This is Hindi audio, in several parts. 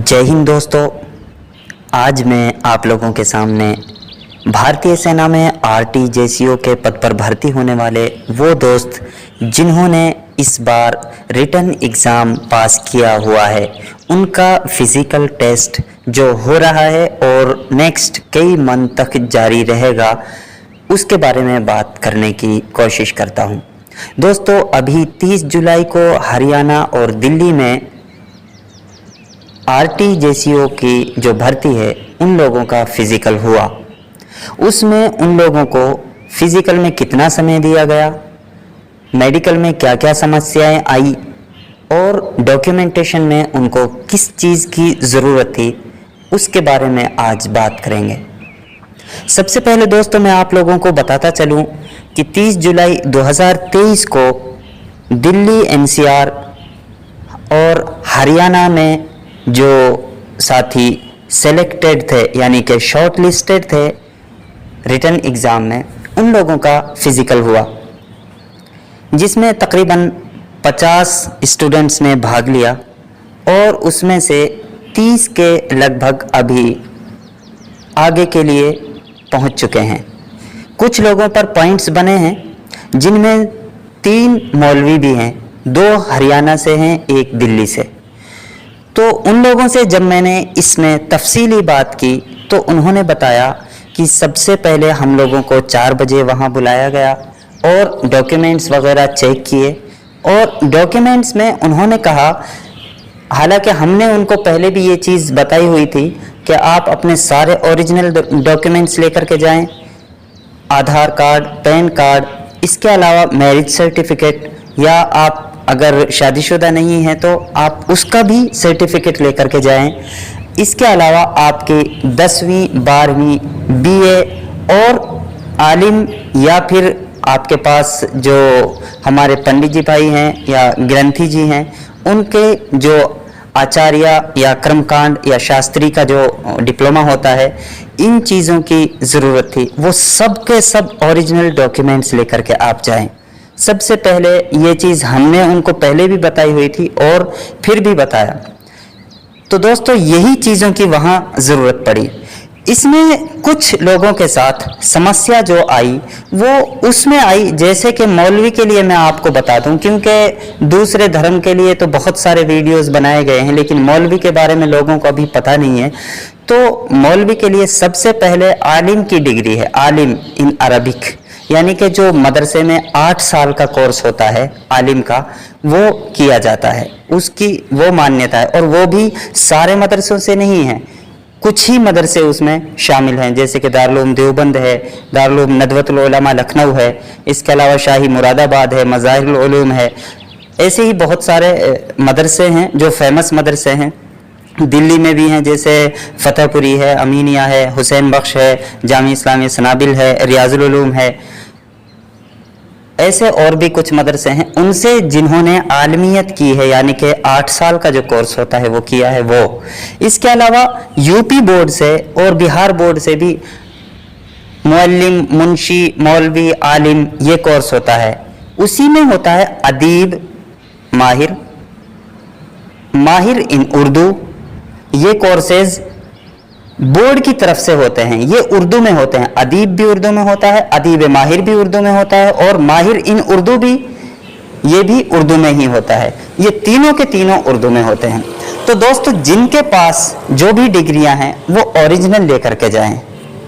जय हिंद दोस्तों। आज मैं आप लोगों के सामने भारतीय सेना में आरटीजेसीओ के पद पर भर्ती होने वाले वो दोस्त जिन्होंने इस बार रिटन एग्ज़ाम पास किया हुआ है, उनका फिज़िकल टेस्ट जो हो रहा है और नेक्स्ट कई मंथ तक जारी रहेगा, उसके बारे में बात करने की कोशिश करता हूँ। दोस्तों, अभी 30 जुलाई को हरियाणा और दिल्ली में आरटीजेसीओ की जो भर्ती है उन लोगों का फिज़िकल हुआ। उसमें उन लोगों को फिज़िकल में कितना समय दिया गया, मेडिकल में क्या क्या समस्याएं आई और डॉक्यूमेंटेशन में उनको किस चीज़ की ज़रूरत थी, उसके बारे में आज बात करेंगे। सबसे पहले दोस्तों, मैं आप लोगों को बताता चलूं कि 30 जुलाई 2023 को दिल्ली एनसीआर और हरियाणा में जो साथी सेलेक्टेड थे यानी कि शॉर्ट लिस्टेड थे रिटन एग्ज़ाम में, उन लोगों का फिज़िकल हुआ, जिसमें तकरीबन 50 स्टूडेंट्स ने भाग लिया और उसमें से 30 के लगभग अभी आगे के लिए पहुंच चुके हैं। कुछ लोगों पर पॉइंट्स बने हैं, जिनमें 3 मौलवी भी हैं, 2 हरियाणा से हैं, 1 दिल्ली से। तो उन लोगों से जब मैंने इसमें तफसीली बात की तो उन्होंने बताया कि सबसे पहले हम लोगों को 4 बजे वहाँ बुलाया गया और डॉक्यूमेंट्स वगैरह चेक किए। और डॉक्यूमेंट्स में उन्होंने कहा, हालांकि हमने उनको पहले भी ये चीज़ बताई हुई थी कि आप अपने सारे ओरिजिनल डॉक्यूमेंट्स लेकर के जाएं, आधार कार्ड, पैन कार्ड, इसके अलावा मैरिज सर्टिफिकेट, या आप अगर शादीशुदा नहीं है तो आप उसका भी सर्टिफिकेट लेकर के जाएं। इसके अलावा आपके 10वीं 12वीं बीए और आलिम, या फिर आपके पास जो हमारे पंडित जी भाई हैं या ग्रंथी जी हैं, उनके जो आचार्य या कर्मकांड या शास्त्री का जो डिप्लोमा होता है, इन चीज़ों की ज़रूरत थी। वो सब के सब ओरिजिनल डॉक्यूमेंट्स लेकर के आप जाएं। सबसे पहले ये चीज़ हमने उनको पहले भी बताई हुई थी और फिर भी बताया। तो दोस्तों, यही चीज़ों की वहाँ ज़रूरत पड़ी। इसमें कुछ लोगों के साथ समस्या जो आई वो उसमें आई, जैसे कि मौलवी के लिए मैं आपको बता दूं, क्योंकि दूसरे धर्म के लिए तो बहुत सारे वीडियोस बनाए गए हैं, लेकिन मौलवी के बारे में लोगों को अभी पता नहीं है। तो मौलवी के लिए सबसे पहले आलिम की डिग्री है, आलिम इन अरबिक, यानी कि जो मदरसे में 8 साल का कोर्स होता है आलिम का, वो किया जाता है, उसकी वो मान्यता है। और वो भी सारे मदरसों से नहीं है, कुछ ही मदरसे उसमें शामिल हैं, जैसे कि दारुल उलूम देवबंद है, दारुल उलूम नदवतुल उलमा लखनऊ है, इसके अलावा शाही मुरादाबाद है, मज़ाहिरुल उलूम है। ऐसे ही बहुत सारे मदरसे हैं जो फेमस मदरसे हैं। दिल्ली में भी हैं, जैसे फतेहपुरी है, अमीनिया है, हुसैन बख्श है, जामी इस्लामी सनाबिल है, रियाजुल उलूम है। ऐसे और भी कुछ मदरसे हैं उनसे जिन्होंने आलमियत की है, यानी कि 8 साल का जो कोर्स होता है वो किया है वो। इसके अलावा यूपी बोर्ड से और बिहार बोर्ड से भी मुअल्लिम, मुंशी, मौलवी, आलिम ये कोर्स होता है। उसी में होता है अदीब, माहिर, माहिर इन उर्दू। ये कोर्सेज बोर्ड की तरफ से होते हैं, ये उर्दू में होते हैं। अदीब भी उर्दू में होता है, अदीब माहिर भी उर्दू में होता है, और माहिर इन उर्दू भी, ये भी उर्दू में ही होता है। ये तीनों के तीनों उर्दू में होते हैं। तो दोस्तों, जिनके पास जो भी डिग्रियां हैं वो ओरिजिनल लेकर के जाएं।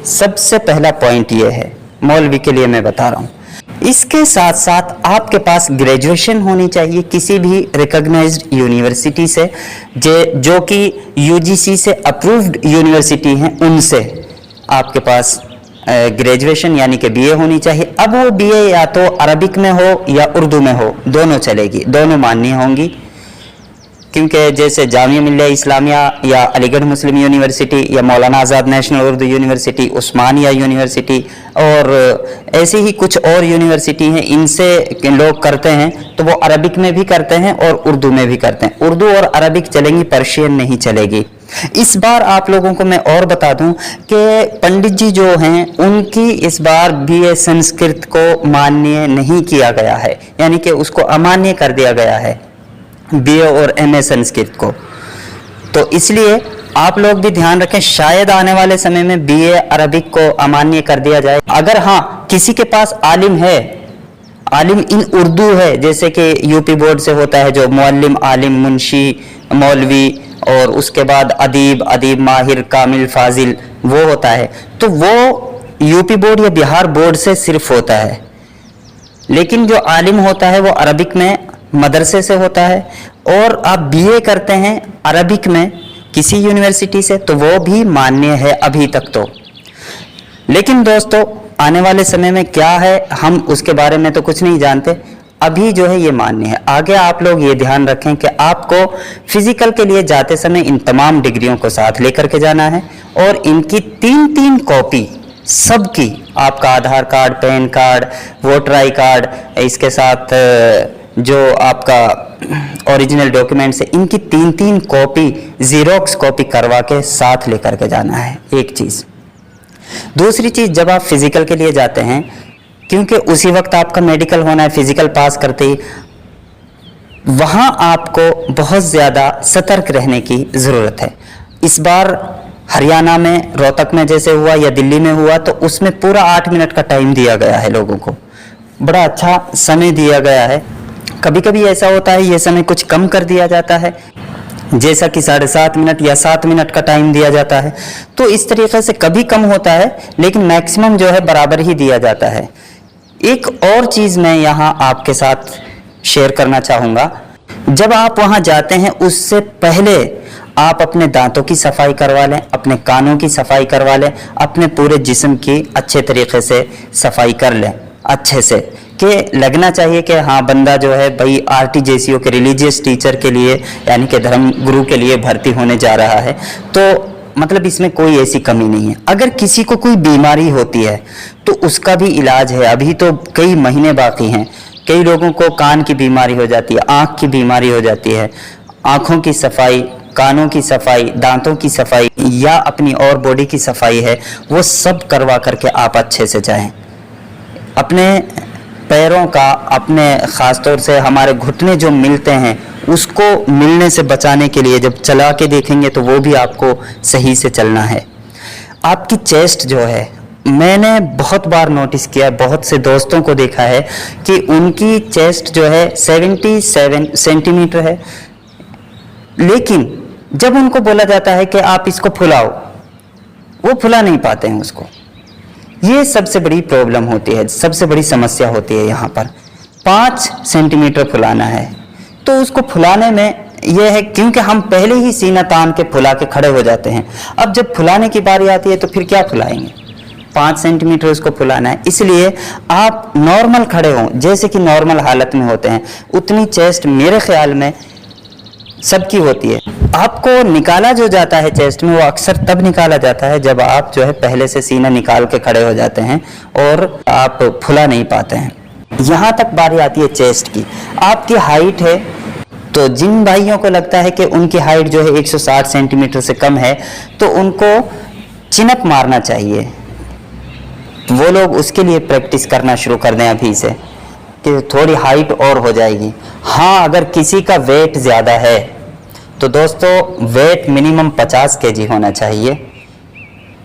सबसे पहला पॉइंट ये है, मौलवी के लिए मैं बता रहा हूँ। इसके साथ साथ आपके पास ग्रेजुएशन होनी चाहिए किसी भी रिकॉग्नाइज्ड यूनिवर्सिटी से, जो कि यूजीसी से अप्रूव्ड यूनिवर्सिटी हैं, उनसे आपके पास ग्रेजुएशन यानी कि बीए होनी चाहिए। अब वो बीए या तो अरबिक में हो या उर्दू में हो, दोनों चलेगी, दोनों मान्य होंगी। क्योंकि जैसे जामिया मिल्लिया इस्लामिया या अलीगढ़ मुस्लिम यूनिवर्सिटी या मौलाना आज़ाद नेशनल उर्दू यूनिवर्सिटी, उस्मानिया यूनिवर्सिटी और ऐसे ही कुछ और यूनिवर्सिटी हैं, इनसे लोग करते हैं तो वो अरबिक में भी करते हैं और उर्दू में भी करते हैं। उर्दू और अरबिक चलेंगी, पर्शियन नहीं चलेगी। इस बार आप लोगों को मैं और बता दूं कि पंडित जी जो हैं उनकी इस बार बीए संस्कृत को मान्य नहीं किया गया है, यानी कि उसको अमान्य कर दिया गया है, बीए और एमए संस्कृत को। तो इसलिए आप लोग भी ध्यान रखें, शायद आने वाले समय में बीए अरबिक को अमान्य कर दिया जाए। अगर हाँ किसी के पास आलिम है, आलिम इन उर्दू है, जैसे कि यूपी बोर्ड से होता है जो मुअल्लिम, आलिम, मुंशी, मौलवी और उसके बाद अदीब, अदीब माहिर, कामिल, फाजिल वो होता है, तो वो यूपी बोर्ड या बिहार बोर्ड से सिर्फ होता है। लेकिन जो आलिम होता है वो अरबिक में मदरसे से होता है, और आप बीए करते हैं अरबिक में किसी यूनिवर्सिटी से तो वो भी मान्य है अभी तक तो। लेकिन दोस्तों आने वाले समय में क्या है हम उसके बारे में तो कुछ नहीं जानते, अभी जो है ये मान्य है। आगे आप लोग ये ध्यान रखें कि आपको फिजिकल के लिए जाते समय इन तमाम डिग्रियों को साथ लेकर के जाना है, और इनकी 3-3 कॉपी सबकी, आपका Aadhaar card, PAN card, voter I card, इसके साथ जो आपका ओरिजिनल डॉक्यूमेंट्स है, इनकी 3-3 कॉपी जीरोक्स कॉपी करवा के साथ लेकर के जाना है, एक चीज़। दूसरी चीज़, जब आप फिजिकल के लिए जाते हैं, क्योंकि उसी वक्त आपका मेडिकल होना है, फिजिकल पास करते ही, वहाँ आपको बहुत ज़्यादा सतर्क रहने की ज़रूरत है। इस बार हरियाणा में रोहतक में जैसे हुआ या दिल्ली में हुआ, तो उसमें पूरा 8 मिनट का टाइम दिया गया है लोगों को, बड़ा अच्छा समय दिया गया है। कभी कभी ऐसा होता है ये समय कुछ कम कर दिया जाता है, जैसा कि 7.5 मिनट या 7 मिनट का टाइम दिया जाता है, तो इस तरीके से कभी कम होता है, लेकिन मैक्सिमम जो है बराबर ही दिया जाता है। एक और चीज़ मैं यहाँ आपके साथ शेयर करना चाहूँगा, जब आप वहाँ जाते हैं उससे पहले आप अपने दांतों की सफाई करवा लें, अपने कानों की सफाई करवा लें, अपने पूरे जिस्म की अच्छे तरीके से सफाई कर लें, अच्छे से, कि लगना चाहिए कि हाँ बंदा जो है भाई आरटीजेसीओ के रिलीजियस टीचर के लिए यानी कि धर्म गुरु के लिए भर्ती होने जा रहा है, तो मतलब इसमें कोई ऐसी कमी नहीं है। अगर किसी को कोई बीमारी होती है तो उसका भी इलाज है, अभी तो कई महीने बाकी हैं। कई लोगों को कान की बीमारी हो जाती है, आँख की बीमारी हो जाती है, आँखों की सफाई, कानों की सफाई, दांतों की सफाई या अपनी और बॉडी की सफाई है, वो सब करवा करके आप अच्छे से जाएं। अपने पैरों का, अपने ख़ास तौर से हमारे घुटने जो मिलते हैं उसको मिलने से बचाने के लिए जब चला के देखेंगे तो वो भी आपको सही से चलना है। आपकी चेस्ट जो है, मैंने बहुत बार नोटिस किया, बहुत से दोस्तों को देखा है कि उनकी चेस्ट जो है 77 सेंटीमीटर है, लेकिन जब उनको बोला जाता है कि आप इसको फुलाओ, वो फुला नहीं पाते हैं उसको। ये सबसे बड़ी प्रॉब्लम होती है, सबसे बड़ी समस्या होती है। यहाँ पर 5 सेंटीमीटर फुलाना है, तो उसको फुलाने में यह है क्योंकि हम पहले ही सीना तान के फुला के खड़े हो जाते हैं, अब जब फुलाने की बारी आती है तो फिर क्या फुलाएंगे। 5 सेंटीमीटर उसको फुलाना है, इसलिए आप नॉर्मल खड़े हों, जैसे कि नॉर्मल हालत में होते हैं, उतनी चेस्ट मेरे ख्याल में सबकी होती है। आपको निकाला जो जाता है चेस्ट में, वो अक्सर तब निकाला जाता है जब आप जो है पहले से सीना निकाल के खड़े हो जाते हैं और आप फुला नहीं पाते हैं। यहाँ तक बारी आती है चेस्ट की। आपकी हाइट है, तो जिन भाइयों को लगता है कि उनकी हाइट जो है 160 सेंटीमीटर से कम है, तो उनको चिनअप मारना चाहिए। वो लोग उसके लिए प्रैक्टिस करना शुरू कर दें अभी से, कि थोड़ी हाइट और हो जाएगी। हाँ, अगर किसी का वेट ज़्यादा है तो दोस्तों वेट मिनिमम 50 केजी होना चाहिए।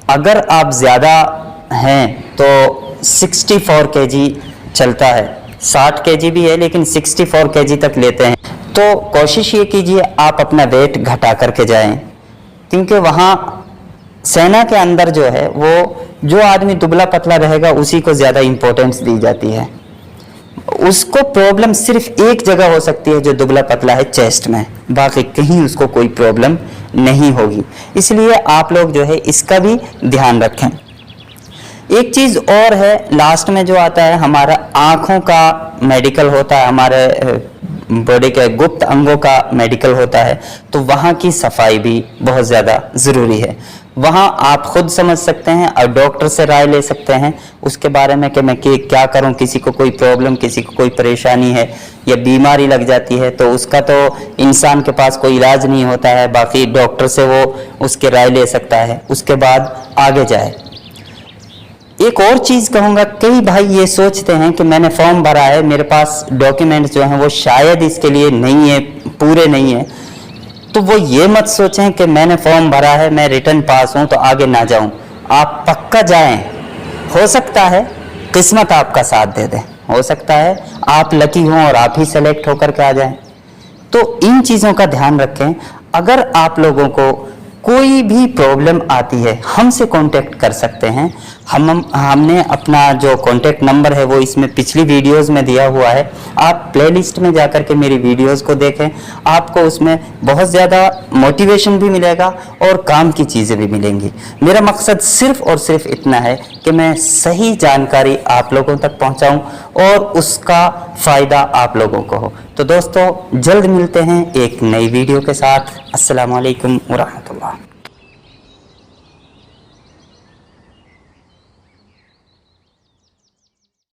अगर आप ज़्यादा हैं तो 64 केजी चलता है, 60 केजी भी है लेकिन 64 केजी तक लेते हैं। तो कोशिश ये कीजिए आप अपना वेट घटा करके जाएं, क्योंकि वहाँ सेना के अंदर जो है वो जो आदमी दुबला पतला रहेगा उसी को ज़्यादा इम्पोर्टेंस दी जाती है। उसको प्रॉब्लम सिर्फ एक जगह हो सकती है जो दुबला पतला है, चेस्ट में, बाकी कहीं उसको कोई प्रॉब्लम नहीं होगी। इसलिए आप लोग जो है इसका भी ध्यान रखें। एक चीज़ और है, लास्ट में जो आता है हमारा आँखों का मेडिकल होता है, हमारे बॉडी के गुप्त अंगों का मेडिकल होता है, तो वहाँ की सफाई भी बहुत ज़्यादा ज़रूरी है। वहाँ आप खुद समझ सकते हैं और डॉक्टर से राय ले सकते हैं उसके बारे में कि मैं क्या करूँ, किसी को कोई प्रॉब्लम, किसी को कोई परेशानी है या बीमारी लग जाती है, तो उसका तो इंसान के पास कोई इलाज नहीं होता है, बाकी डॉक्टर से वो उसकी राय ले सकता है, उसके बाद आगे जाए। एक और चीज़ कहूँगा, कई भाई ये सोचते हैं कि मैंने फॉर्म भरा है, मेरे पास डॉक्यूमेंट्स जो हैं वो शायद इसके लिए नहीं है, पूरे नहीं है, तो वो ये मत सोचें कि मैंने फॉर्म भरा है, मैं रिटर्न पास हूं तो आगे ना जाऊं। आप पक्का जाएं। हो सकता है किस्मत आपका साथ दे दे, हो सकता है आप लकी हों और आप ही सेलेक्ट होकर के आ जाएं। तो इन चीज़ों का ध्यान रखें। अगर आप लोगों को कोई भी प्रॉब्लम आती है, हमसे कांटेक्ट कर सकते हैं। हमने अपना जो कांटेक्ट नंबर है वो इसमें पिछली वीडियोस में दिया हुआ है। आप प्लेलिस्ट में जाकर के मेरी वीडियोस को देखें, आपको उसमें बहुत ज़्यादा मोटिवेशन भी मिलेगा और काम की चीज़ें भी मिलेंगी। मेरा मकसद सिर्फ और सिर्फ इतना है कि मैं सही जानकारी आप लोगों तक पहुंचाऊं और उसका फ़ायदा आप लोगों को हो। तो दोस्तों, जल्द मिलते हैं एक नई वीडियो के साथ। अस्सलाम वालेकुम व रहमतुल्लाह।